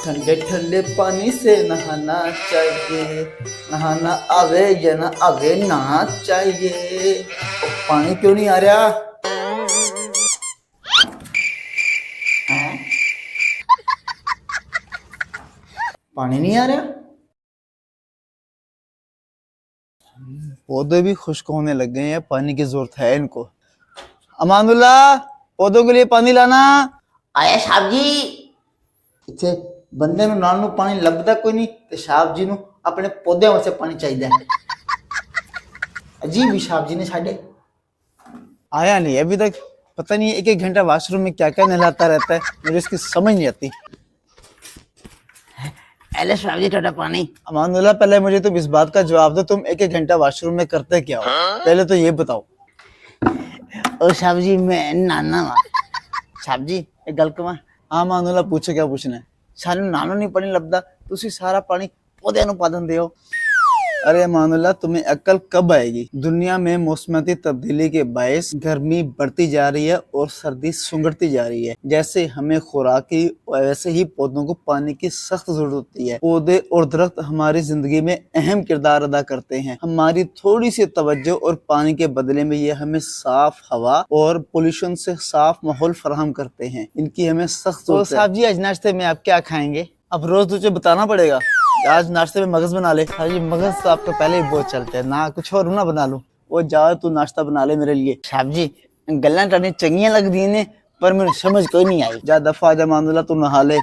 ठंडे ठंडे पानी से नहाना चाहिए, नहाना आवे या ना आवे नहाना चाहिए। पानी क्यों नहीं आ रहा? हैं? पानी नहीं आ रहा? पौधे भी खुश्क होने लग गए हैं, पानी की जरूरत है इनको। अमानुल्लाह, पौधों के लिए पानी लाना। आया साहब जी। इतने बंदे ਨੂੰ ਨਾਲ ਨੂੰ ਪਾਣੀ ਲੱਭਦਾ ਕੋਈ ਨਹੀਂ ਤੇ ਸਾਹਬ ਜੀ ਨੂੰ ਆਪਣੇ ਪੌਦਿਆਂ ਵਾਸਤੇ ਪਾਣੀ ਚਾਹੀਦਾ है। अजीब ही साहब जी ने साढ़े आया नहीं अभी तक। पता नहीं एक एक घंटा वॉशरूम में क्या क्या नहलाता रहता है, मुझे इसकी समझ नहीं आती। एले साहब जी थोड़ा पानी। अमानुल्लाह, पहले मुझे तुम इस बात का जवाब दो, तुम एक एक घंटा वॉशरूम में करते क्या हो? पहले तो ये बताओ। ओ साहब जी मैं नाना वा साहब जी एक गल कवा। हाँ अमानुल्लाह, पूछो क्या पूछना है। सानू नानो नहीं पानी लभदा, तुसी सारा पानी पौधे नु पा दिंदे हो। अरे अमानुल्लाह, तुम्हें अक्ल कब आएगी? दुनिया में मौसमाती तब्दीली के बायस गर्मी बढ़ती जा रही है और सर्दी सुंगड़ती जा रही है। जैसे हमें खुराक की, वैसे ही पौधों को पानी की सख्त जरूरत होती है। पौधे और दरख्त हमारी जिंदगी में अहम किरदार अदा करते हैं। हमारी थोड़ी सी तवज्जो और पानी के बदले में ये हमें साफ हवा और पोल्यूशन से साफ माहौल फराहम करते हैं। इनकी हमें सख्त जरूरत है। साहब जी, आज नाश्ते में आप क्या खाएंगे? अब रोज तुझे बताना पड़ेगा। आज नाश्ते में मगज बना ले। हाँ जी, मगज तो आपको पहले ही बहुत चलते हैं ना, कुछ और ना बना लूं। वो जा, तू नाश्ता बना ले मेरे लिए। साहब जी गल्लां तुहाडी चंगियां लगदियां ने पर मेनू समझ कोई नहीं आई। जा दफा जा अमानुल्लाह, तू नहा ले।